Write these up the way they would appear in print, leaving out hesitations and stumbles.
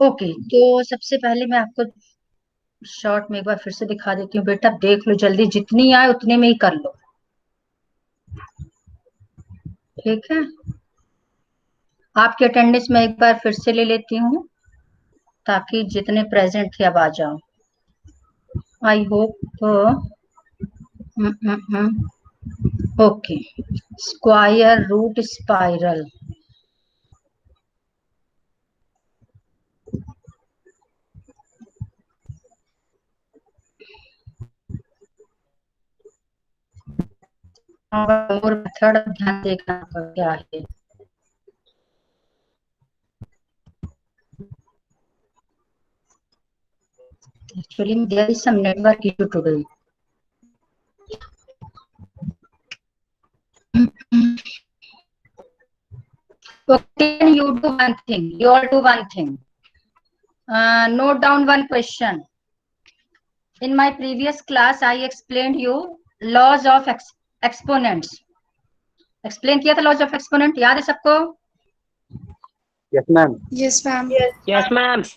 Okay, तो सबसे पहले मैं आपको शॉर्ट में एक बार फिर से दिखा देती हूँ। बेटा देख लो जल्दी, जितनी आए उतने में ही कर लो। ठीक है, आपकी अटेंडेंस में एक बार फिर से ले लेती हूँ, ताकि जितने प्रेजेंट थे अब आ जाओ। I hope. Okay, square root spiral. और मेथड ध्यान देखना क्या है। Actually, there is some network issue today. Okay, you do one thing. You all do one thing. Note down one question. In my previous class, I explained you laws of exponents. Explain किया था laws of exponent, याद है सबको? Yes, ma'am. Yes, ma'am. Yes, ma'am.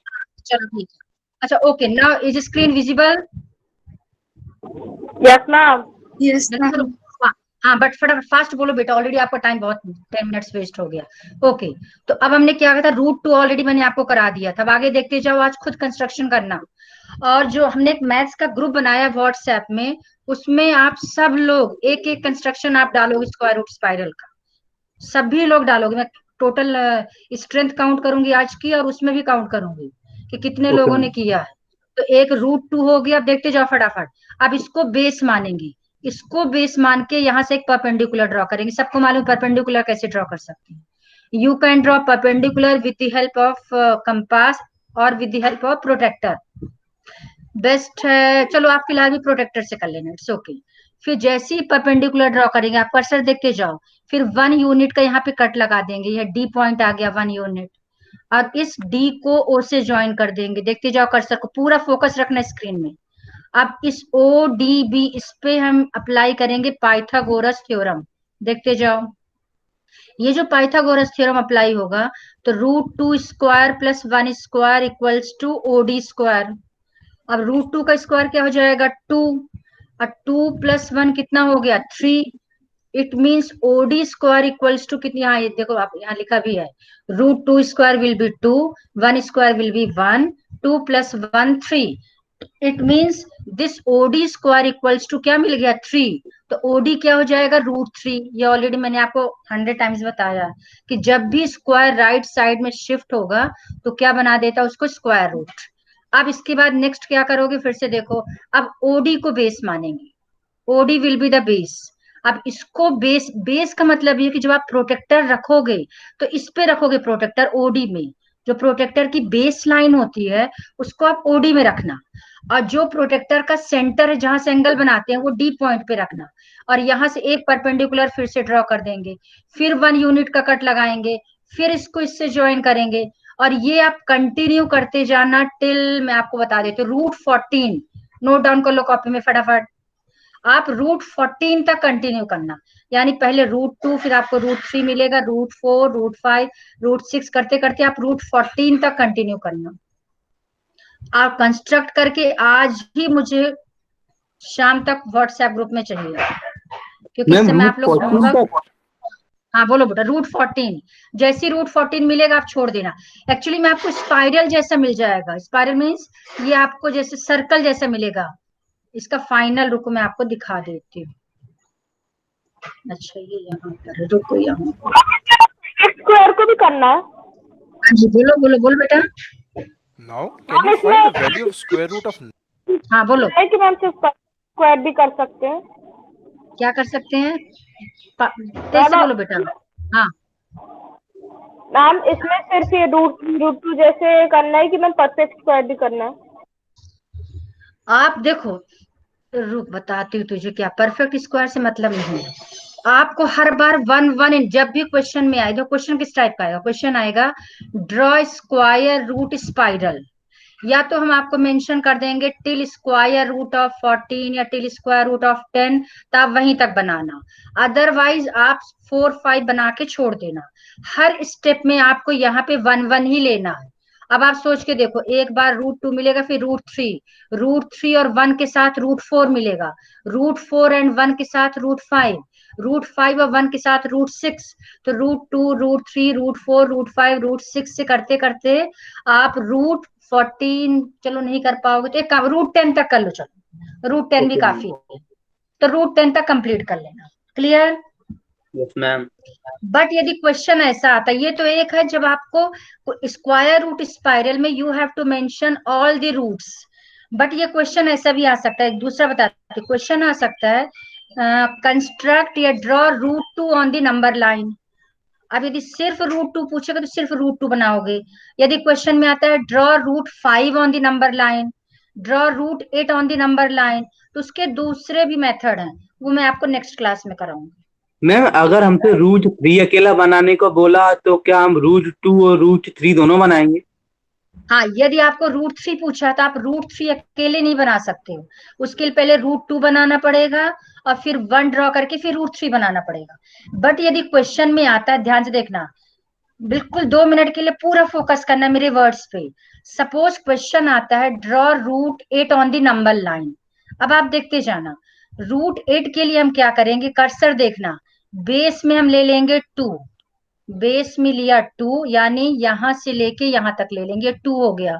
चलो ठीक है। अच्छा, okay. Now is screen visible? Yes, ma'am. Yes, चलो, ma'am. हाँ बट फटाफट फास्ट बोलो बेटा, ऑलरेडी आपका टाइम बहुत 10 मिनट्स वेस्ट हो गया। ओके, तो अब हमने क्या किया था, रूट टू ऑलरेडी मैंने आपको करा दिया था। अब आगे देखते जाओ, आज खुद कंस्ट्रक्शन करना। और जो हमने एक मैथ्स का ग्रुप बनाया व्हाट्सएप में, उसमें आप सब लोग एक एक कंस्ट्रक्शन आप डालोगे स्क्वायर रूट स्पाइरल का। सभी लोग डालोगे। मैं टोटल स्ट्रेंथ काउंट करूंगी आज की, और उसमें भी काउंट करूंगी कि कितने Okay, लोगों ने ma'am. किया है। तो एक रूट टू हो गया। अब देखते जाओ फटाफट। अब इसको बेस मानेंगे। इसको बेस मान के यहाँ से एक परपेंडिकुलर ड्रॉ करेंगे। सबको मालूम परपेंडिकुलर कैसे ड्रॉ कर सकते हैं। You can draw perpendicular with the help of compass और with the help of protractor. Best है। चलो आप फिलहाल भी प्रोटेक्टर से कर लेना, इट्स ओके। फिर जैसे ही परपेंडिकुलर ड्रॉ करेंगे, आप कर्सर देखते जाओ। फिर 1 यूनिट का यहाँ पे कट लगा देंगे। यह डी पॉइंट आ गया 1 यूनिट। और इस डी को ओ से ज्वाइन कर देंगे। देखते जाओ, कर्सर को पूरा फोकस रखना स्क्रीन में। अब इस ओ डी बी, इस पे हम अप्लाई करेंगे पाइथागोरस थ्योरम। देखते जाओ, ये जो पाइथागोरस थ्योरम अप्लाई होगा, तो root two square plus 1 square equals to O D square. अब रूट टू का स्क्वायर क्या हो जाएगा, 2। और 2 + 1 कितना हो गया, 3। It means OD square equals to कितनी, यहाँ ये देखो, आप यहाँ लिखा भी है, root two square will be 2, 1 square will be 1, 2 + 1 3। It means this OD square equals to क्या मिल गया, 3। तो ओडी क्या हो जाएगा, रूट 3। ये ऑलरेडी मैंने आपको 100 टाइम्स बताया कि जब भी स्क्वायर राइट साइड में शिफ्ट होगा, तो क्या बना देता है उसको, स्क्वायर रूट। अब इसके बाद नेक्स्ट क्या करोगे, फिर से देखो। अब ओडी को बेस मानेंगे। OD will be the base. अब इसको बेस, बेस का मतलब ये कि जब आप प्रोटेक्टर रखोगे, तो इस पे रखोगे प्रोटेक्टर ओडी में। जो प्रोटेक्टर की बेस लाइन होती है, उसको आप ओडी में रखना। और जो प्रोटेक्टर का सेंटर है, जहां से एंगल बनाते हैं, वो डी पॉइंट पे रखना। और यहां से एक परपेंडिकुलर फिर से ड्रॉ कर देंगे। फिर 1 यूनिट का कट लगाएंगे। फिर इसको इससे ज्वाइन करेंगे। और ये आप कंटिन्यू करते जाना टिल, मैं आपको बता देती हूँ, रूट 14। नोट डाउन कर लो कॉपी में फटाफट। आप रूट 14 तक कंटिन्यू करना। यानी पहले रूट 2, फिर आपको रूट 3 मिलेगा, रूट 4, रूट 5, रूट 6 करते करते आप रूट 14 तक कंटिन्यू करना। आप कंस्ट्रक्ट करके आज ही मुझे शाम तक व्हाट्सएप ग्रुप में चाहिए, क्योंकि इस मैम, समय रूट आप लोग 14 होमवर्क। का? हाँ बोलो बेटा, रूट 14। जैसे ही रूट 14 मिलेगा, आप छोड़ देना। एक्चुअली में आपको स्पाइरल जैसा मिल जाएगा। स्पाइरल मीन्स ये आपको जैसे सर्कल जैसा मिलेगा। इसका फाइनल रुको मैं आपको दिखा देती हूँ। अच्छा, ये यहाँ पर है, रुको यहाँ। स्क्वायर को भी करना है। हाँ जी, बोलो बोलो बोलो बेटा। Now, can you find the value of square root of हाँ बोलो, है कि मैम सिर्फ स्क्वायर भी कर सकते हैं। क्या कर सकते हैं, तेज से बोलो बेटा। हाँ, मैम इसमें सिर्फ ये रूट टू जैसे करना है कि मैम परफेक्ट स्क्वायर भी करना है। आप देखो, रुक बताती हूँ तुझे, क्या परफेक्ट स्क्वायर से मतलब नहीं है। आपको हर बार वन वन, जब भी क्वेश्चन में आएगा, क्वेश्चन किस टाइप का आएगा, क्वेश्चन आएगा ड्रॉ स्क्वायर रूट स्पाइरल। या तो हम आपको मेंशन कर देंगे टिल स्क्वायर रूट ऑफ 14 या टिल स्क्वायर रूट ऑफ 10, तो आप वहीं तक बनाना। अदरवाइज आप 4 5 बना के छोड़ देना। हर स्टेप में आपको यहाँ पे 1 1 ही लेना है। अब आप सोच के देखो, एक बार √2 मिलेगा, फिर √3 और 1 के साथ √4 मिलेगा, √4 एंड 1 के साथ √5, √5 और 1 के साथ √6, तो √2 √3 √4 √5 √6 से करते करते आप √14, चलो नहीं कर पाओगे तो एक √10 तक कर लो, चलो √10 भी Okay, काफी है, तो √10 तक कंप्लीट कर लेना। क्लियर? yes ma'am. बट यदि क्वेश्चन ऐसा आता है, ये तो एक है जब आपको स्क्वायर रूट स्पाइरल में you have to mention all the roots, but ये क्वेश्चन ऐसा भी आ सकता है, दूसरा बताते, क्वेश्चन आ सकता है कंस्ट्रक्ट या draw √2 on the number line. अब यदि सिर्फ √2 पूछेगा तो सिर्फ √2 बनाओगे, यदि क्वेश्चन में आता है draw √5 on the number line, draw √8 on the number line, तो उसके दूसरे भी मेथड हैं, वो मैं आपको नेक्स्ट क्लास में कराऊंगी। मैम अगर हमसे √3 अकेला बनाने को बोला तो क्या हम √2 और √3 दोनों बनाएंगे? हाँ, यदि आपको √3 पूछा तो आप √3 अकेले नहीं बना सकते हो, उसके लिए पहले √2 बनाना पड़ेगा और फिर 1 ड्रॉ करके फिर √3 बनाना पड़ेगा। बट यदि क्वेश्चन में आता है, ध्यान से देखना, बिल्कुल 2 मिनट के लिए पूरा फोकस करना है मेरे वर्ड्स पे। सपोज क्वेश्चन आता है draw √8 on the number line, अब आप देखते जाना, √8 के लिए हम क्या करेंगे, कर्सर देखना, बेस में हम ले लेंगे 2, बेस में लिया 2, यानी यहां से लेके यहां तक ले लेंगे, 2 हो गया,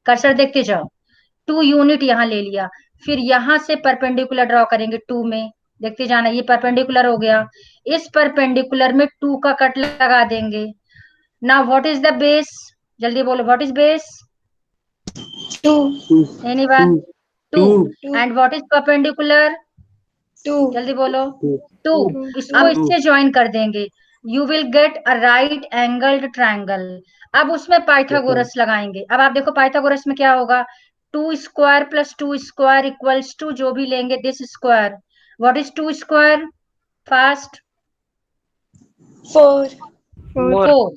कर्सर देखते जाओ, 2 यूनिट यहां ले लिया, फिर यहां से परपेंडिकुलर ड्रॉ करेंगे 2 में, देखते जाना, ये परपेंडिकुलर हो गया, इस परपेंडिकुलर में 2 का कट लगा देंगे। Now what is the base, जल्दी बोलो, what is base? 2 anyone? 2। 2 and what is perpendicular? 2 जल्दी बोलो। 2 2। 2 इसको इससे ज्वाइन कर देंगे, you will get a right angled triangle. अब उसमें पाइथागोरस लगाएंगे, अब आप देखो पाइथागोरस में क्या होगा, 2² + 2² इक्वल्स टू जो भी लेंगे this square. What is 2²? Fast. 4 4।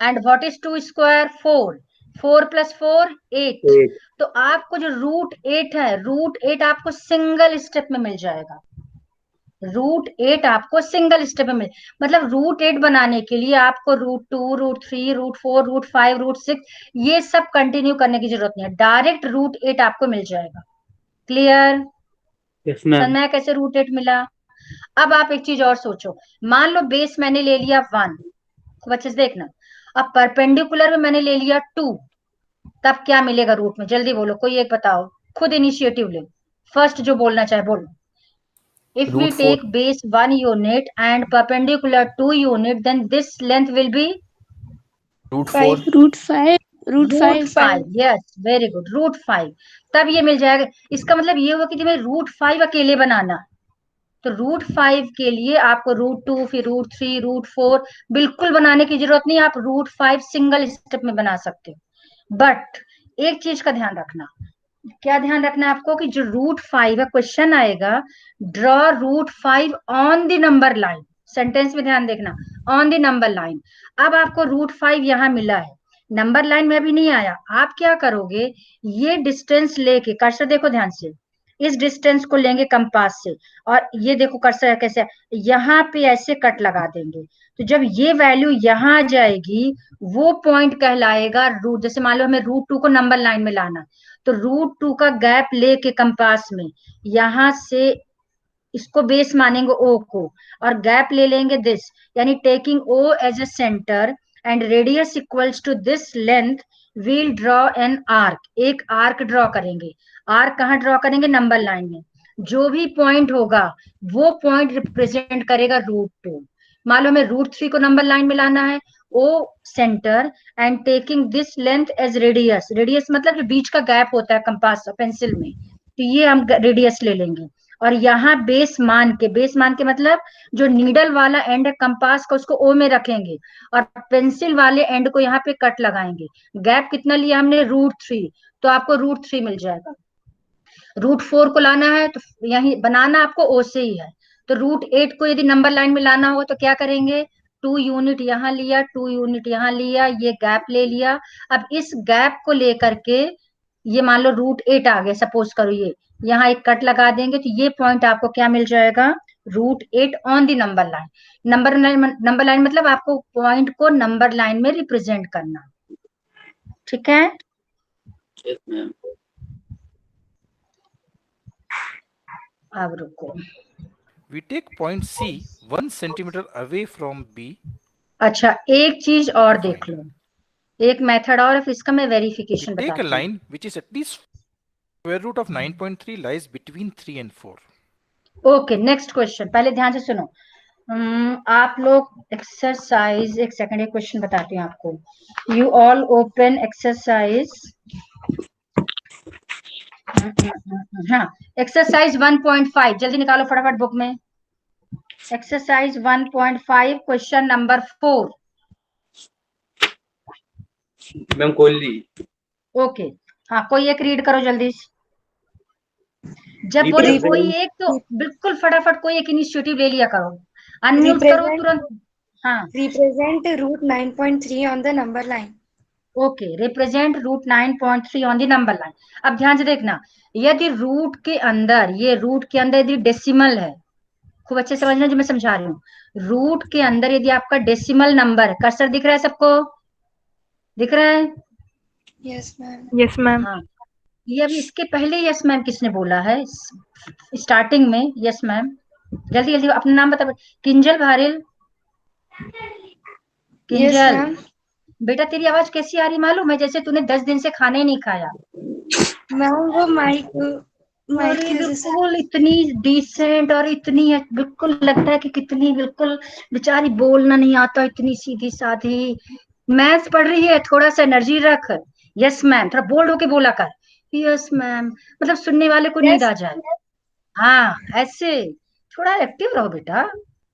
And what is 2²? 4। 4 + 4 8। 8 तो आपको जो √8 है, √8 आपको सिंगल स्टेप में मिल जाएगा, √8 आपको सिंगल स्टेप में मिल, मतलब √8 बनाने के लिए आपको √2 √3 √4 √5 √6 ये सब कंटिन्यू करने की जरूरत नहीं है, डायरेक्ट √8 आपको मिल जाएगा। क्लियर? yes ma'am. समझ में आया कैसे √8 मिला? अब आप एक चीज और सोचो, मान लो बेस मैंने ले लिया 1, खूब अच्छे से देखना, अब परपेंडिकुलर में मैंने ले लिया 2, तब क्या मिलेगा रूट में, जल्दी बोलो, कोई एक बताओ, खुद इनिशिएटिव ले, फर्स्ट जो बोलना चाहे बोलो। If we √4. take base 1 unit and perpendicular 2 unit, then this length will be √4. √5. Yes, very good, √5। तब ये मिल जाएगा, इसका मतलब ये हुआ कि तुम्हें √5 अकेले बनाना, तो √5 के लिए आपको √2 फिर √3 √4 बिल्कुल बनाने की जरूरत नहीं, आप √5 सिंगल स्टेप में बना सकते हो। बट एक चीज का ध्यान रखना, क्या ध्यान रखना है आपको, कि जो √5 है, क्वेश्चन आएगा draw √5 on the number line, sentence में ध्यान देखना, ऑन द नंबर लाइन। अब आपको √5 यहां मिला है, नंबर लाइन में अभी नहीं आया, आप क्या करोगे, ये डिस्टेंस लेके, कर्सर देखो ध्यान से, इस डिस्टेंस को लेंगे कंपास से, और ये देखो कर्सर कैसे, यहाँ पे ऐसे कट लगा देंगे, तो जब ये वैल्यू यहाँ आ जाएगी, वो पॉइंट कहलाएगा रूट, जैसे मान लो हमें √2 को नंबर लाइन में लाना, तो √2 का गैप लेके कंपास में, यहां से इसको बेस मानेंगे ओ को, और गैप ले लेंगे दिस, यानी taking O as a centre and radius equals to this length, we'll draw an arc, एक आर्क ड्रॉ करेंगे। आर्क कहाँ ड्रॉ करेंगे, नंबर लाइन में, जो भी पॉइंट होगा वो पॉइंट रिप्रेजेंट करेगा √2। मान लो हमें √3 को नंबर लाइन में लाना है, O centre and taking this length as radius, radius मतलब जो बीच का गैप होता है कंपास और पेंसिल में, तो ये हम रेडियस ले लेंगे, और यहाँ बेस मान के, बेस मान के मतलब जो नीडल वाला एंड है कंपास का उसको ओ में रखेंगे, और पेंसिल वाले एंड को यहाँ पे कट लगाएंगे। गैप कितना लिया हमने, √3, तो आपको √3 मिल जाएगा। √4 को लाना है तो यही बनाना आपको ओ से ही है, तो √8 को यदि नंबर लाइन में लाना होगा तो क्या करेंगे, 2 यूनिट यहाँ लिया, 2 यूनिट यहाँ लिया, ये गैप ले लिया, अब इस गैप को लेकर के ये मान लो √8 आ गया, सपोज करो ये, यहाँ एक कट लगा देंगे, तो ये पॉइंट आपको क्या मिल जाएगा, √8 on the number line. Number line मतलब आपको पॉइंट को नंबर लाइन में रिप्रेजेंट करना। ठीक है, Yes, ma'am. अब रुको। We take point C 1 centimeter away from B अच्छा, एक चीज और to देख find. लो, एक मेथड और है, फिर इसका मैं We वेरिफिकेशन take a बताती हूँ। line which is at least square root of 9.3 lies between 3 and 4. Okay, next question, पहले ध्यान से सुनो। आप लोग एक्सरसाइज, एक सेकंड, एक क्वेश्चन बताती हूँ आपको। यू ऑल ओपन एक्सरसाइज, हाँ, एक्सरसाइज 1.5 जल्दी निकालो फटाफट बुक में। Exercise 1.5 question number 4। मैम खोल ली। ओके, हाँ, कोई एक रीड करो जल्दी। जब बोले कोई Represent एक तो बिल्कुल फटाफट कोई एक इनिशिएटिव ले लिया करो, अनम्यूट करो Represent तुरंत। हाँ, represent root 9.3 on the number line. Okay, represent root 9.3 on the number line. अब ध्यान से देखना, यदि रूट के अंदर, ये रूट के अंदर यदि डेसिमल है, खूब अच्छे से समझना जो मैं समझा रही हूँ, रूट के अंदर यदि आपका डेसिमल नंबर है, कर्सर दिख रहा है सबको, दिख रहा है? Yes, ma'am. Yes, ma'am. हाँ, ये अभी इसके पहले यस मैम किसने बोला है स्टार्टिंग में? यस मैम, जल्दी जल्दी अपना नाम बता। Kinjal Bharill, Yes, Kinjal ma'am. बेटा तेरी आवाज कैसी आ रही मालूम है? जैसे तूने 10 दिन से खाना ही नहीं खाया। मैम वो माइक माइक अरे की वजह से। बिल्कुल इतनी डिसेंट और इतनी बिल्कुल लगता है कि कितनी बिल्कुल बेचारी, बोलना नहीं आता, इतनी सीधी साधी। मैथ्स पढ़ रही है, थोड़ा सा एनर्जी रख। यस मैम, थोड़ा बोल्ड होके बोला कर, यस मैम, मतलब सुनने वाले को नींद Yes, आ जाए। हाँ, ऐसे थोड़ा एक्टिव रहो बेटा।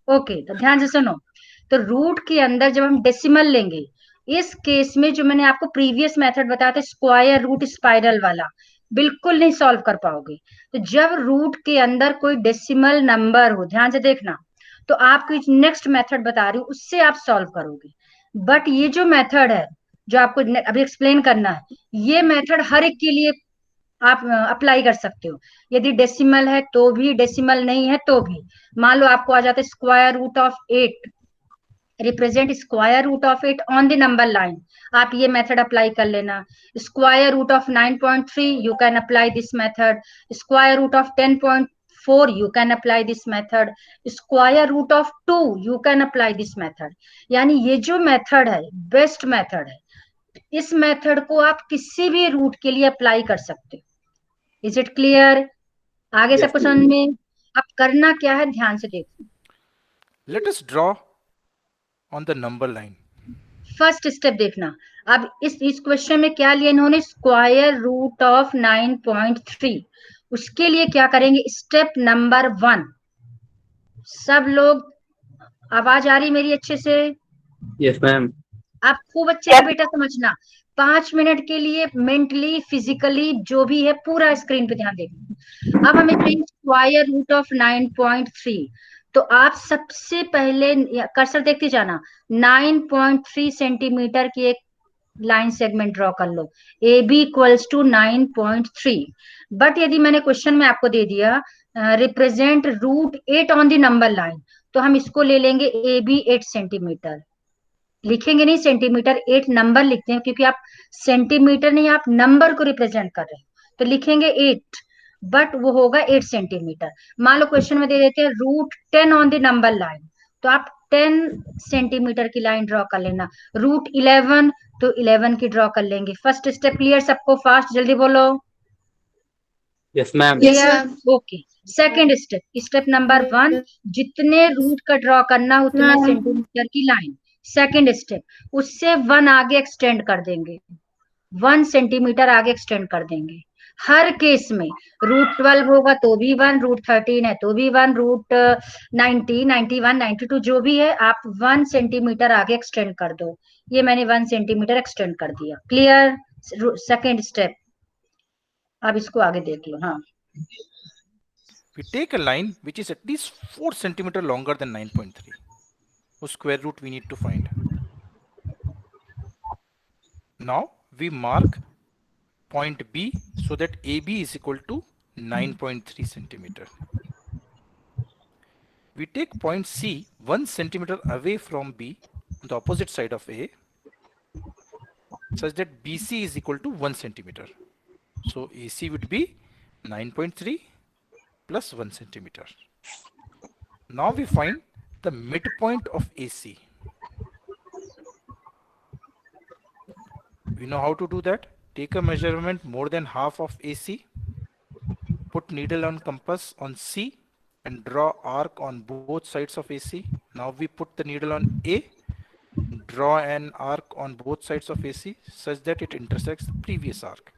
ओके, तो ध्यान से सुनो। तो रूट के अंदर जब हम डेसिमल लेंगे, इस केस में जो मैंने आपको प्रीवियस मेथड बताया था, स्क्वायर रूट स्पाइरल वाला, बिल्कुल नहीं सॉल्व कर पाओगे। तो जब रूट के अंदर कोई डेसिमल नंबर हो, ध्यान से देखना, तो आपको नेक्स्ट मेथड बता रही हूँ, उससे आप सॉल्व करोगे। बट ये जो मेथड है, जो आपको अभी एक्सप्लेन करना है, ये मेथड हर एक के लिए आप अप्लाई कर सकते हो। यदि डेसिमल है तो भी, डेसिमल नहीं है तो भी। मान लो आपको आ जाता है square root of 8, represent square root of 8 on the number line, आप ये मेथड अप्लाई कर लेना। Square root of 9.3, you can apply this method. Square root of 10.4, you can apply this method. Square root of 2, you can apply this method. यानी ये जो method है, best method है। इस मेथड को आप किसी भी रूट के लिए अप्लाई कर सकते हो। Is it clear? आगे Yes, सबको ma'am. समझ में? अब करना क्या है, ध्यान से देखो। Let us draw on the number line. First step देखना। अब इस क्वेश्चन में क्या लिया इन्होंने? Square root of 9.3। उसके लिए क्या करेंगे? Step number 1। सब लोग, आवाज आ रही मेरी अच्छे से? Yes, ma'am. आप खूब अच्छे से बेटा समझना। 5 मिनट के लिए मेंटली फिजिकली जो भी है पूरा स्क्रीन पे ध्यान देना। अब हमें चाहिए स्क्वायर रूट ऑफ 9.3। तो आप सबसे पहले कर्सर देखते जाना, 9.3 सेंटीमीटर की एक लाइन सेगमेंट ड्रॉ कर लो। A B equals to 9.3। But यदि मैंने क्वेश्चन में आपको दे दिया represent root 8 on the number line, तो हम इसको ले लेंगे ए बी 8 सेंटीमीटर। लिखेंगे नहीं सेंटीमीटर, 8 नंबर लिखते हैं, क्योंकि आप सेंटीमीटर नहीं, आप नंबर को रिप्रेजेंट कर रहे हैं, तो लिखेंगे 8, बट वो होगा 8 सेंटीमीटर। मान लो क्वेश्चन में दे देते हैं root 10 on the number line, तो आप 10 सेंटीमीटर की लाइन ड्रॉ कर लेना। रूट 11, तो 11 की ड्रॉ कर लेंगे। फर्स्ट स्टेप क्लियर सबको? फास्ट जल्दी बोलो। Yes, ma'am. Yes, clear? ma'am. Okay, second step, step number 1, जितने रूट का ड्रॉ करना उतने सेंटीमीटर की लाइन। सेकेंड स्टेप, उससे 1 आगे एक्सटेंड कर देंगे, 1 सेंटीमीटर आगे एक्सटेंड कर देंगे। हर केस में रूट 12 होगा तो भी 1, रूट 13 है तो भी 1, रूट 90, 91, 92 जो भी है, आप 1 सेंटीमीटर आगे एक्सटेंड कर दो। ये मैंने 1 सेंटीमीटर एक्सटेंड कर दिया। क्लियर? Second step. अब इसको आगे देख लो। हाँ, We take a line which is at least 4 centimeter longer than 9.3. whose square root we need to find. Now we mark point B so that AB is equal to 9.3 centimeter. We take point C 1 centimeter away from B on the opposite side of A. such that BC is equal to 1 centimeter. So AC would be 9.3 plus 1 centimeter. Now we find the midpoint of AC. We know how to do that. Take a measurement more than half of AC, put needle on compass on C and draw arc on both sides of AC. Now we put the needle on A, draw an arc on both sides of AC such that it intersects the previous arc.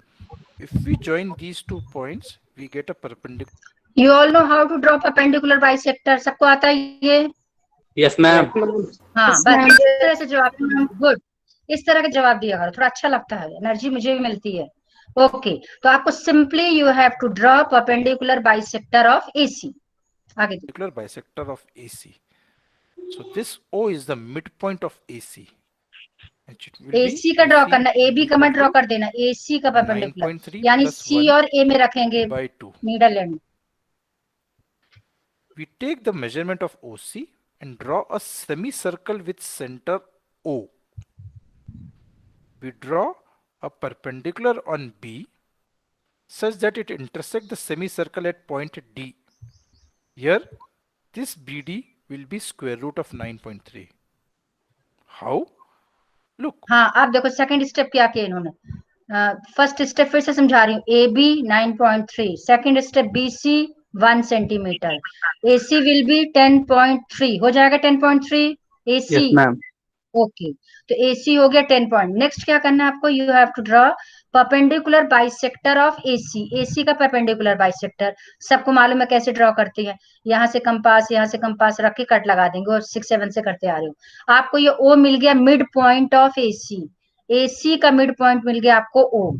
If we join these 2 points, we get a perpendicular. You all know how to draw perpendicular bisector. सबको आता है ये? Yes ma'am. हाँ, Yes, बस ma'am. इस तरह से जवाब, गुड, इस तरह का जवाब दिया करो, थोड़ा अच्छा लगता है, एनर्जी मुझे भी मिलती है। ओके, तो आपको simply you have to draw perpendicular bisector of AC. आगे Perpendicular bisector of AC. So this O is the midpoint of AC. AC का ड्रॉ करना, ए बी का मत ड्रॉ कर देना, एसी का परपेंडिकुलर, 9.3 यानी plus सी 1 और ए में रखेंगे by 2. Needle and. We take the measurement of OC and draw a semicircle with center O. We draw a perpendicular on B such that it intersects the semicircle at point D. Here, this BD will be square root of 9.3. How? Look. हाँ, आप देखो second step क्या किया इन्होंने। First step फिर से समझा रही हूँ, A B 9.3, second step B C 1 centimetre, A C will be 10.3, हो जाएगा 10.3 A C. Yes ma'am. Okay, तो एसी हो गया 10 पॉइंट। नेक्स्ट क्या करना है आपको, you have to draw perpendicular bisector of AC. AC का परपेंडिकुलर बाइसेक्टर सबको मालूम है कैसे ड्रॉ करते हैं, यहाँ से कंपास रख के कट लगा देंगे, और 6 7 से करते आ रहे हो। आपको ये ओ मिल गया mid point of AC, AC का मिड पॉइंट मिल गया आपको ओ।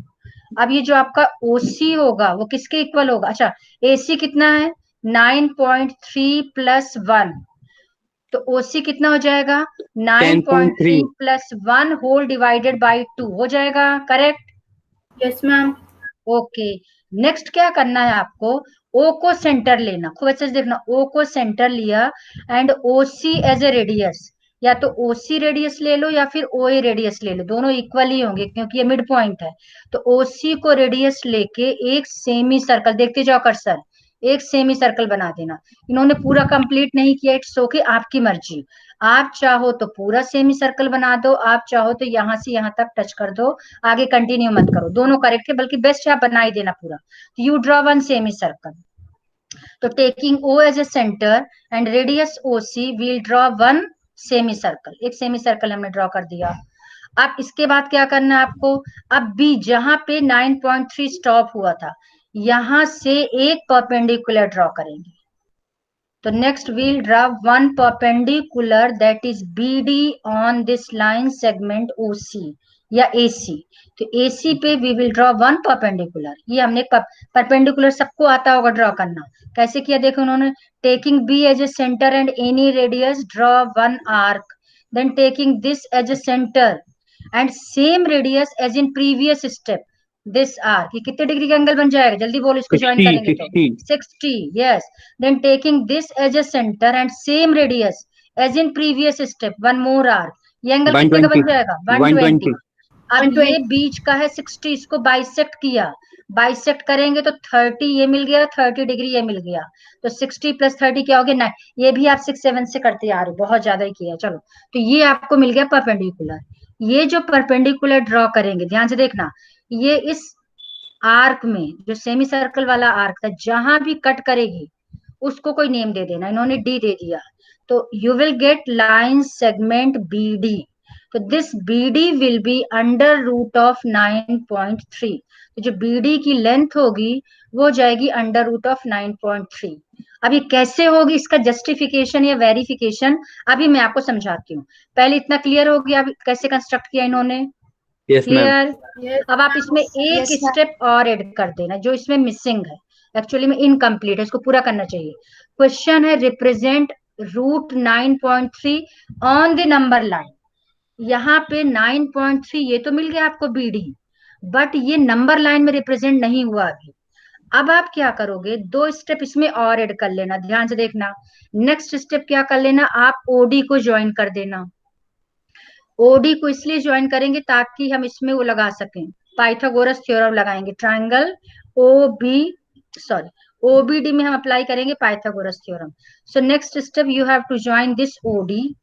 अब ये जो आपका ओसी होगा वो किसके इक्वल होगा, अच्छा एसी कितना है 9.3 प्लस 1, तो ओसी कितना हो जाएगा 9.3 प्लस 1 होल डिवाइडेड बाई 2 हो जाएगा, correct? Yes ma'am. Okay, next क्या करना है आपको, ओ को सेंटर लेना, खूब अच्छे से देखना, ओ को सेंटर लिया and OC as a radius, या तो ओसी रेडियस ले लो या फिर ओए रेडियस ले लो, दोनों इक्वल ही होंगे क्योंकि ये मिड पॉइंट है। तो ओसी को रेडियस लेके एक सेमी सर्कल, देखते जाओ कर्सर, एक सेमी सर्कल बना देना। इन्होंने पूरा कंप्लीट नहीं किया, इट्स ओके, आपकी मर्जी, आप चाहो तो पूरा सेमी सर्कल बना दो, आप चाहो तो यहाँ से यहाँ तक टच कर दो, आगे कंटिन्यू मत करो, दोनों करेक्ट है, बल्कि बेस्ट है आप बना ही देना पूरा। यू ड्रॉ 1 सेमी सर्कल, तो taking O as a centre and radius OC we'll draw 1 semi circle, एक सेमी सर्कल हमने ड्रॉ कर दिया। अब इसके बाद क्या करना है आपको, अब बी जहां पे 9.3 स्टॉप हुआ था, यहां से एक परपेंडिकुलर ड्रॉ करेंगे। तो next we'll draw 1 perpendicular that is BD on this line segment OC या एसी। तो एसी पे वी विल ड्रॉ 1 परपेंडिकुलर, ये हमने परपेंडिकुलर सबको आता होगा ड्रॉ करना, कैसे किया देखो उन्होंने, taking B as a centre and any radius draw 1 arc, then taking this as a centre and same radius as in previous step this arc, ये कितने डिग्री का एंगल बन जाएगा, जल्दी बोलो, इसको ज्वाइन करेंगे तो 60, yes. Then taking this as a centre and same radius as in previous step 1 more arc, ये एंगल कितने का बन जाएगा 120। अब ये बीच का है 60, इसको बाइसेक्ट किया, बाइसेक्ट करेंगे तो 30 ये मिल गया, 30 डिग्री ये मिल गया, तो 60 प्लस 30 क्या हो गया 9, ये भी आप 6 7 से करते आ रहे हो, बहुत ज्यादा ही किया, चलो। तो ये आपको मिल गया परपेंडिकुलर। ये जो परपेंडिकुलर ड्रॉ करेंगे, ध्यान से देखना, ये इस आर्क में जो सेमी सर्कल वाला आर्क था, जहां भी कट करेगी उसको कोई नेम दे देना, इन्होंने डी दे दिया, तो you will get line segment BD, तो this BD will be under root of 9.3, तो जो बीडी की लेंथ होगी वो जाएगी अंडर रूट ऑफ 9.3। अब ये कैसे होगी, इसका जस्टिफिकेशन या वेरिफिकेशन अभी मैं आपको समझाती हूँ, पहले इतना क्लियर हो गया कैसे कंस्ट्रक्ट किया इन्होंने, क्लियर? अब आप इसमें एक स्टेप और ऐड कर देना जो इसमें मिसिंग है, एक्चुअली में इनकम्प्लीट है, इसको पूरा करना चाहिए। क्वेश्चन है represent root 9.3 on the number line, यहाँ पे 9.3 ये तो मिल गया आपको बीडी, बट ये नंबर लाइन में रिप्रेजेंट नहीं हुआ अभी। अब आप क्या करोगे, 2 स्टेप इसमें और ऐड कर लेना, ध्यान से देखना। नेक्स्ट स्टेप क्या कर लेना, आप ओडी को ज्वाइन कर देना, ओडी को इसलिए ज्वाइन करेंगे ताकि हम इसमें वो लगा सकें, पाइथागोरस थ्योरम लगाएंगे, triangle O B sorry OBD में हम अप्लाई करेंगे Pythagoras theorem. So next step you have to join this OD.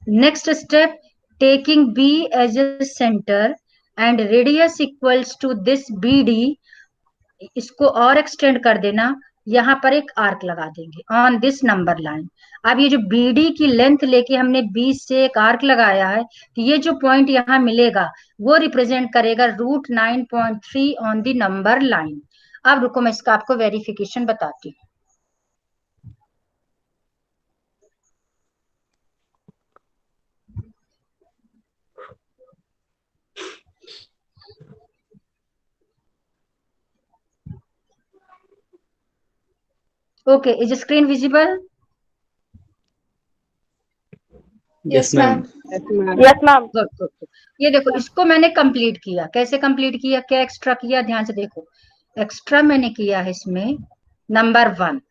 Next step, taking B as a center and radius equals to this BD, इसको और extend कर देना, यहाँ पर एक आर्क लगा देंगे ऑन दिस नंबर लाइन. अब ये जो BD की लेंथ लेके हमने 20 से एक आर्क लगाया है, तो ये जो पॉइंट यहाँ मिलेगा वो रिप्रेजेंट करेगा √9.3 ऑन द नंबर लाइन. अब रुको मैं इसका आपको वेरिफिकेशन बताती हूँ. Okay, is the screen visible? Yes, ma'am. Yes ma'am. Good, good, good. ये देखो, इसको मैंने कंप्लीट किया. कैसे कंप्लीट किया, क्या एक्स्ट्रा किया, ध्यान से देखो. एक्स्ट्रा मैंने किया है इसमें नंबर 1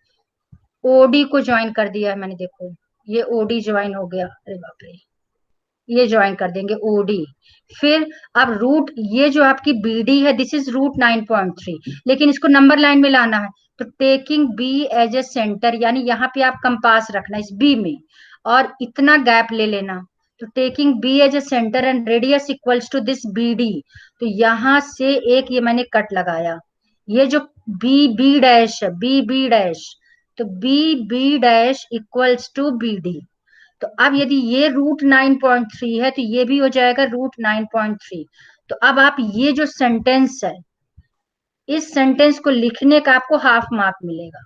ओडी को ज्वाइन कर दिया है मैंने. देखो ये ओडी ज्वाइन हो गया. अरे बाप रे, ये ज्वाइन कर देंगे ओडी. फिर अब रूट, ये जो आपकी बीडी है दिस इज √9.3, लेकिन इसको नंबर लाइन में लाना है, तो taking B as a centre, यानी यहाँ पे आप कंपास रखना इस बी में और इतना गैप ले लेना. तो taking B as a centre and radius equals to this BD, तो यहां से एक ये मैंने कट लगाया. ये जो बी बी डैश है, बी बी डैश, तो B B dash equals to BD. तो अब यदि ये √9.3 है तो ये भी हो जाएगा √9.3. तो अब आप ये जो सेंटेंस है, इस सेंटेंस को लिखने का आपको हाफ मार्क मिलेगा.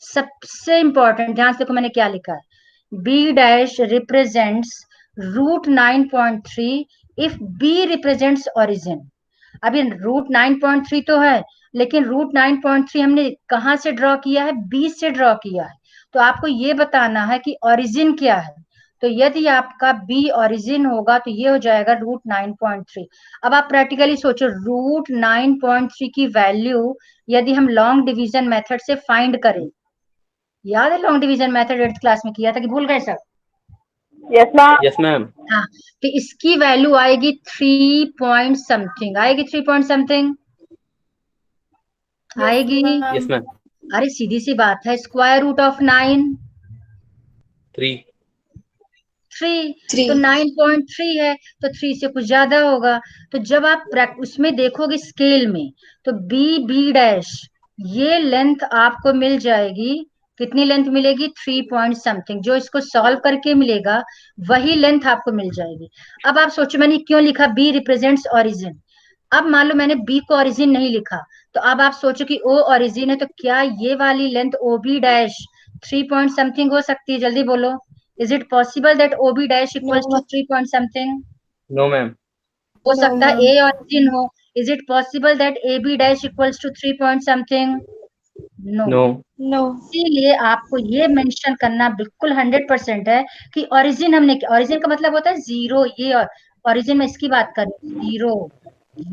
सबसे इंपॉर्टेंट ध्यान से देखो मैंने क्या लिखा है. B dash represents √9.3 if B represents origin. अभी √9.3 तो है, लेकिन √9.3 हमने कहां से ड्रॉ किया है, बी से ड्रॉ किया है. तो आपको ये बताना है कि ओरिजिन क्या है. तो यदि आपका बी ओरिजिन होगा तो ये हो जाएगा √9.3. अब आप प्रैक्टिकली सोचो, √9.3 की वैल्यू यदि हम लॉन्ग डिवीजन मेथड से फाइंड करें, याद है long division method 8th class में किया था कि भूल गए सब? Yes ma'am. Yes, ma'am. हाँ, तो इसकी वैल्यू आएगी 3 पॉइंट समथिंग, आएगी 3 पॉइंट समथिंग आएगी. Yes, ma'am. अरे सीधी सी बात है, स्क्वायर रूट ऑफ 9 3. 3, 3. तो 9.3 है, तो 3 से कुछ ज्यादा होगा. तो जब आप उसमें देखोगे स्केल में, तो बी बी डैश, ये लेंथ आपको मिल जाएगी. कितनी लेंथ मिलेगी, 3 पॉइंट समथिंग. जो इसको सॉल्व करके मिलेगा वही लेंथ आपको मिल जाएगी. अब आप सोचो मैंने क्यों लिखा बी रिप्रेजेंट्स ओरिजिन. अब मान लो मैंने बी को ओरिजिन नहीं लिखा, तो अब आप सोचो कि ओ ओरिजिन है, तो क्या ये वाली length O B dash 3 point something हो सकती है? जल्दी बोलो. Is it possible that OB dash equals to 3 point something? No, ma'am. हो No, सकता है ma'am. A origin हो. Is it possible that AB dash equals to 3 point something? No. No. No. इसीलिए आपको ये मेंशन करना बिल्कुल 100% है कि ओरिजिन हमने, ओरिजिन का मतलब होता है जीरो. ये ओरिजिन में इसकी बात कर रही हूँ, 0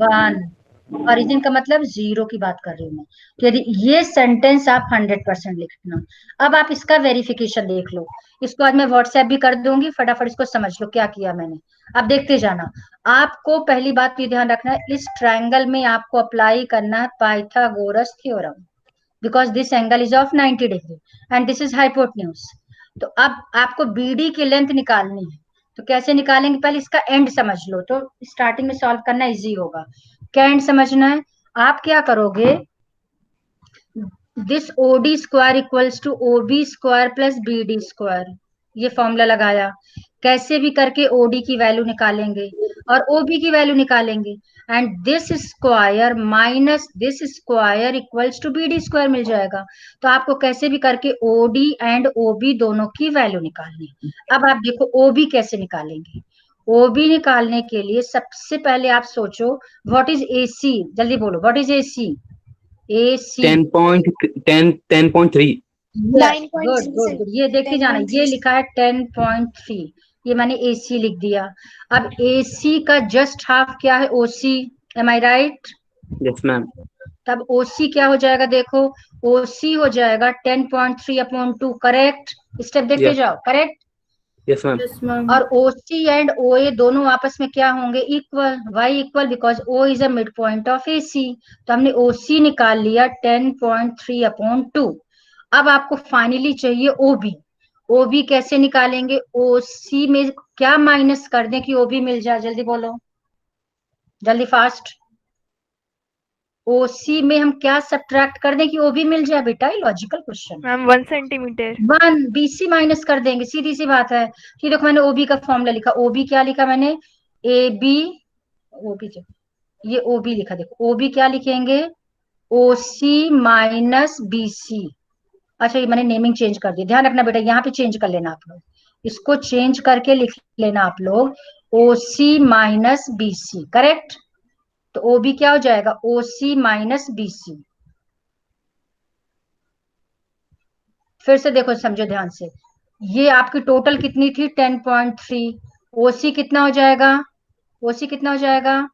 1, ओरिजिन का मतलब 0 की बात कर रही हूँ मैं. तो यदि ये सेंटेंस आप 100% लिखना. अब आप इसका वेरिफिकेशन देख लो. इसको आज मैं व्हाट्सएप भी कर दूंगी, फटाफट इसको समझ लो क्या किया मैंने. अब देखते जाना. आपको पहली बात ये ध्यान रखना है, इस ट्रायंगल में आपको अप्लाई करना है Pythagoras theorem, because this angle is of 90 degree and this is hypotenuse. तो अब आपको बीडी की लेंथ निकालनी है. तो कैसे निकालेंगे, पहले इसका एंड समझ लो, तो स्टार्टिंग में सॉल्व करना इजी होगा. क्या एंड समझना है, आप क्या करोगे, this OD square equals to OB square plus BD square, ये फॉर्मूला लगाया. कैसे भी करके ओडी की वैल्यू निकालेंगे और ओबी की वैल्यू निकालेंगे, and this square minus this square equals to BD square मिल जाएगा. तो आपको कैसे भी करके ओडी एंड ओबी दोनों की वैल्यू निकालनी. अब आप देखो ओबी कैसे निकालेंगे. ओबी निकालने के लिए सबसे पहले आप सोचो व्हाट इज एसी, जल्दी बोलो what is AC. AC 10.3. Good 9.3 good good. ये देखते जाना, ये 10.3. लिखा है 10.3, ये मैंने एसी लिख दिया. अब एसी का जस्ट हाफ क्या है, ओसी. एम आई राइट? Yes, ma'am. तब ओसी क्या हो जाएगा, देखो ओसी हो जाएगा 10.3/2. करेक्ट? स्टेप देखते Yes. जाओ. Correct? Yes ma'am. Yes ma'am. और OC एंड OA दोनों आपस में क्या होंगे? Equal. Why equal because O is a mid point of AC। तो हमने OC निकाल लिया 10.3/2। अब आपको फाइनली चाहिए OB। OB कैसे निकालेंगे? OC में क्या माइनस कर दें कि OB मिल जाए? जल्दी बोलो, जल्दी फास्ट। OC में हम क्या सब्ट्रैक्ट कर दें कि OB मिल जाए? बेटा ये लॉजिकल क्वेश्चन है। Ma'am 1 centimetre. 1 BC माइनस कर देंगे, सीधी सी बात है। कि देखो मैंने OB का फॉर्मूला लिखा। OB क्या लिखा मैंने? AB, OB ये OB लिखा। देखो OB क्या लिखेंगे? OC minus BC। अच्छा ये मैंने नेमिंग चेंज कर दी, ध्यान रखना बेटा, यहाँ पे चेंज कर लेना आप लोग, इसको चेंज करके लिख लेना आप लोग OC माइनस BC। करेक्ट? तो OB क्या हो जाएगा? OC minus BC। फिर से देखो, समझो ध्यान से। ये आपकी टोटल कितनी थी? 10.3। OC कितना हो जाएगा? OC कितना हो जाएगा?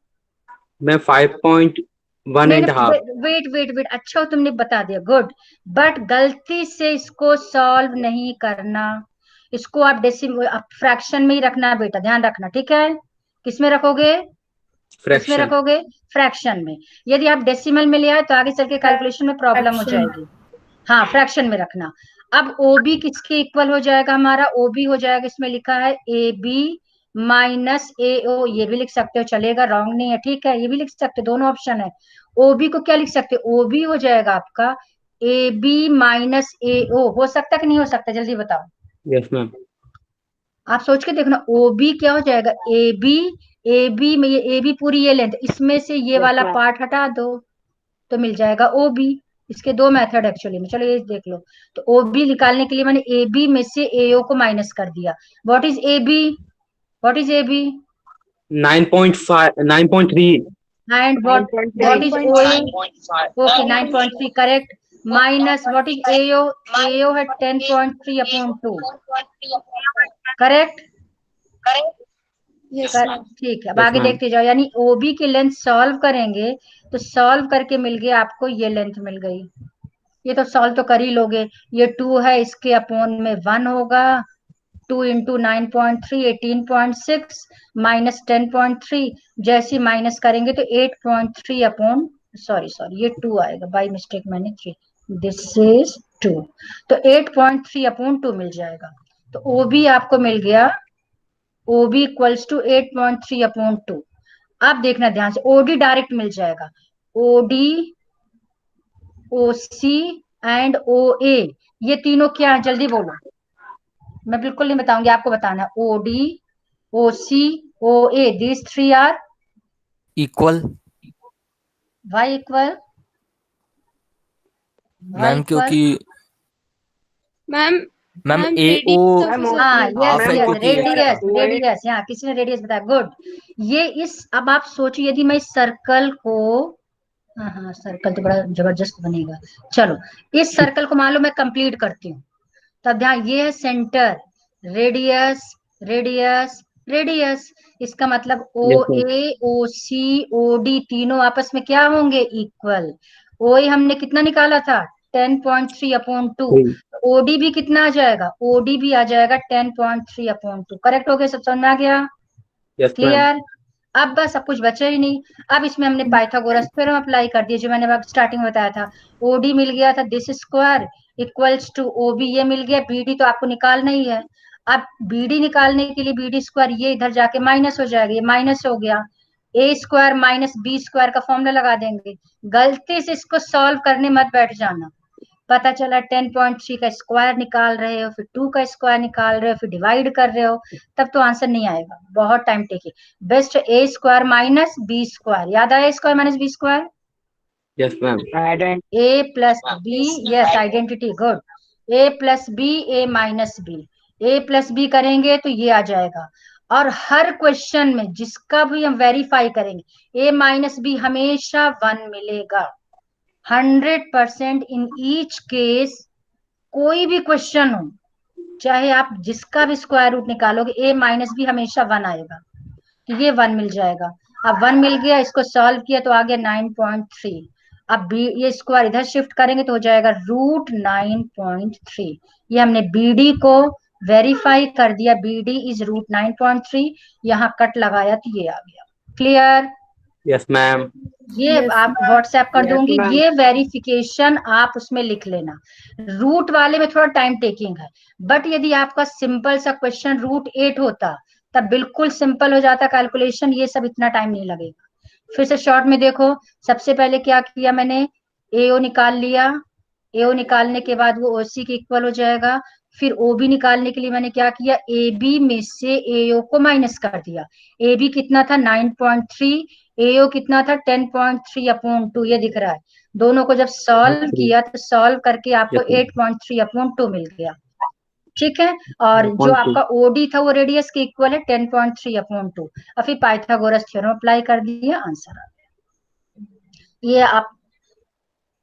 मैं 5.1 नहीं एंड हाफ। नहीं, वेट वेट वेट, अच्छा तुमने बता दिया, गुड। बट गलती से इसको सॉल्व नहीं करना, इसको आप फ्रैक्शन में ही रखना है बेटा, ध्यान रखना, ठीक है? किसमें रखोगे? किसमें फ्रैक्शन। रखोगे? फ्रैक्शन में। यदि आप डेसिमल में ले आए तो आगे चल के कैलकुलेशन में प्रॉब्लम हो फ्रैक्शन। जाएगी। हाँ फ्रैक्शन में रखना। अब OB किसके इक्वल हो जाएगा हमारा? OB हो जाएगा, इसमें लिखा है AB माइनस AO। ये भी लिख सकते हो, चलेगा, रॉन्ग नहीं है, ठीक है, ये भी लिख सकते हो, दोनों ऑप्शन है। OB को क्या लिख सकते हो? OB हो जाएगा आपका AB माइनस AO। हो सकता कि नहीं हो सकता? जल्दी बताओ, यस मैम। आप सोच के देखो ना। OB क्या हो जाएगा? AB में ये AB पूरी ये लेंथ, इसमें से ये वाला पार्ट हटा दो तो मिल जाएगा OB। इसके दो मेथड एक्चुअली में, चलो ये देख लो। तो OB निकालने के लिए मैंने AB में से AO को माइनस कर दिया। What is AB? What is AB? 9.5, 9.3। And what is OA? Okay 9.3 correct. Minus what is AO? AO है 10.3/2। करेक्ट? Yes, ma'am. ठीक है, अब यस आगे मैम। देखते जाओ। यानी OB की लेंथ सॉल्व करेंगे तो सॉल्व करके मिल गया आपको, ये लेंथ मिल गई। ये तो सॉल्व तो कर ही लोगे। ये 2 है, इसके अपॉन में 1 होगा। 2 इंटू 9.3 18.6 माइनस 10.3। जैसे माइनस करेंगे तो 8.3 अपॉन, सॉरी सॉरी ये 2 आएगा, बाई मिस्टेक मैंने 3, दिस इज 2। तो 8.3/2 मिल जाएगा। तो OB आपको मिल गया, OB इक्वल्स टू 8.3/2। अब देखना ध्यान से, OD डायरेक्ट मिल जाएगा। OD, OC एंड OA ये तीनों क्या है? जल्दी बोलो, मैं बिल्कुल नहीं बताऊंगी, आपको बताना है। OD, OC, OA these three are equal. y equal, ma'am क्योंकि Ma'am, ma'am ma'am, AO radius of हाँ हाफ यस है यस, क्योंकि रेडियस रेडियस, यहाँ किसी ने रेडियस बताया, गुड। ये इस, अब आप सोचिए यदि मैं इस सर्कल को, हाँ हाँ सर्कल तो बड़ा जबरदस्त बनेगा। चलो इस सर्कल को मान लो मैं कंप्लीट करती हूँ, तब ध्यान, ये है सेंटर, रेडियस रेडियस रेडियस, इसका मतलब yes ma'am. OA OC OD तीनों आपस में क्या होंगे? इक्वल। OA हमने कितना निकाला था? 10.3/2। OD भी कितना आ जाएगा? OD भी आ जाएगा 10.3/2। करेक्ट हो गया? सब समझ में आ गया? Yes ma'am. क्लियर? अब बस सब कुछ बचा ही नहीं। अब इसमें हमने पाइथागोरस थ्योरम अप्लाई कर दिया, जो मैंने स्टार्टिंग में बताया था। OD मिल गया था, this square equals to OB, ये मिल गया। BD तो आपको निकालना ही है। अब BD निकालने के लिए BD स्क्वायर ये इधर जाके माइनस हो जाएगा, ये माइनस हो गया। A square minus B square का फॉर्मूला लगा देंगे। गलती से इसको सॉल्व करने मत बैठ जाना। पता चला 10.3 का स्क्वायर निकाल रहे हो, फिर 2 का स्क्वायर निकाल रहे हो, फिर डिवाइड कर रहे हो, तब तो आंसर नहीं आएगा, बहुत time taking. Best A square minus B square, याद आया? Square minus B square, yes ma'am. A plus B, yes identity, good. A plus B, A minus B, A plus B करेंगे तो ये आ जाएगा। और हर क्वेश्चन में जिसका भी हम वेरीफाई करेंगे A माइनस B हमेशा 1 मिलेगा, 100% इन ईच केस। कोई भी क्वेश्चन हो, चाहे आप जिसका भी स्क्वायर रूट निकालोगे, A माइनस B हमेशा 1 आएगा, तो ये 1 मिल जाएगा। अब 1 मिल गया, इसको सॉल्व किया तो आ गया 9.3। अब बी, ये स्क्वायर इधर शिफ्ट करेंगे तो हो जाएगा √9.3। ये हमने BD को वेरीफाई कर दिया, BD इज रूट 9.3, यहाँ कट लगाया तो ये आ गया। क्लियर? Yes ma'am. ये Yes, आप व्हाट्सएप कर Yes, दूंगी, ma'am. ये वेरिफिकेशन आप उसमें लिख लेना। रूट वाले में थोड़ा टाइम टेकिंग है, बट यदि आपका सिंपल सा क्वेश्चन रूट 8 होता तब बिल्कुल सिंपल हो जाता कैलकुलेशन, ये सब इतना टाइम नहीं लगेगा। फिर से शॉर्ट में देखो, सबसे पहले क्या किया मैंने, AO निकाल लिया, AO निकालने के बाद वो OC के इक्वल हो जाएगा। फिर OB निकालने के लिए मैंने क्या किया, AB में से AO को माइनस कर दिया। AB कितना था 9.3, AO कितना था 10.3/2, ये दिख रहा है। दोनों को जब सॉल्व किया तो सॉल्व करके आपको 8.3/2 मिल गया। ठीक है, और जो आपका OD था वो रेडियस के इक्वल है 10.3/2, और फिर पाइथागोरस थ्योरम अप्लाई कर दिया, आंसर आ गया। ये आप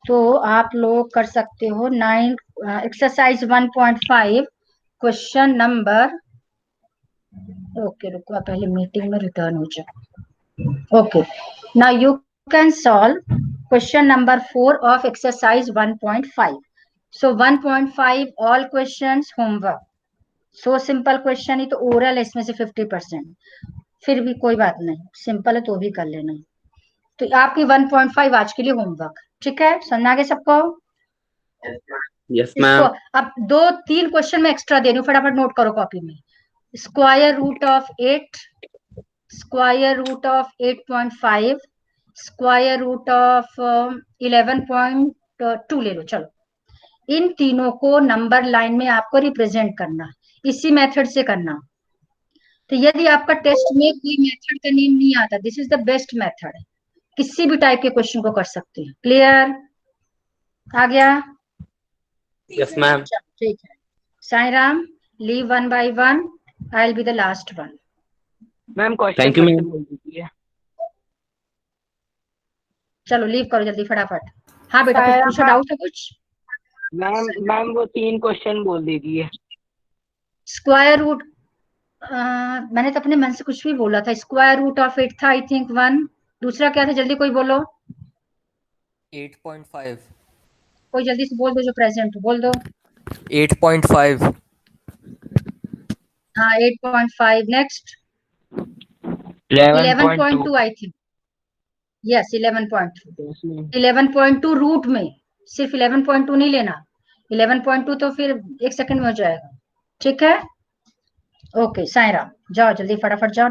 तो आप लोग कर सकते हो। एक्सरसाइज 1.5 क्वेश्चन नंबर, ओके रुको पहले मीटिंग में रिटर्न हो जाओ। Okay, now you can solve question number 4 of exercise 1.5। So 1.5 all questions homework, so simple question ही तो ओरल है इसमें से 50%, फिर भी कोई बात नहीं, सिंपल है तो भी कर लेना। तो आपकी 1.5 आज के लिए होमवर्क, ठीक है, समझ आ गया सबको? यस इसको मैम। अब 2-3 क्वेश्चन में एक्स्ट्रा दे रही हूँ, फटाफट नोट करो कॉपी में। Square root of 8, square root of 8.5, square root of 11.2 ले लो। चलो, इन तीनों को नंबर लाइन में आपको रिप्रेजेंट करना, इसी मेथड से करना। तो यदि आपका टेस्ट में कोई मेथड का नेम नहीं आता, this is the best method, किसी भी टाइप के क्वेश्चन को कर सकते हैं। क्लियर? आ गया? Yes ma'am. ठीक है, Sai Ram, leave 1 by 1, I will be the last one. Ma'am Thank you, ma'am. बोल दीजिए। चलो लीव करो जल्दी फटाफट। हाँ बेटा, कुछ सायरा पूछो, मैम। डाउट है कुछ? मैम वो 3 क्वेश्चन बोल दीजिए। स्क्वायर रूट, मैंने तो अपने मन से कुछ भी बोला था। स्क्वायर रूट ऑफ 8 था आई थिंक 1, दूसरा क्या था, जल्दी कोई बोलो, 8.5 कोई जल्दी से बोल दो जो प्रेजेंट हो, बोल दो। 8.5 हाँ 8.5, next 11.2 I think, yes 11.2। 11.2 root में सिर्फ 11.2 नहीं लेना, 11.2 तो फिर 1 सेकंड में हो जाएगा। ठीक है, ओके साई राम, जाओ जल्दी फटाफट जाओ।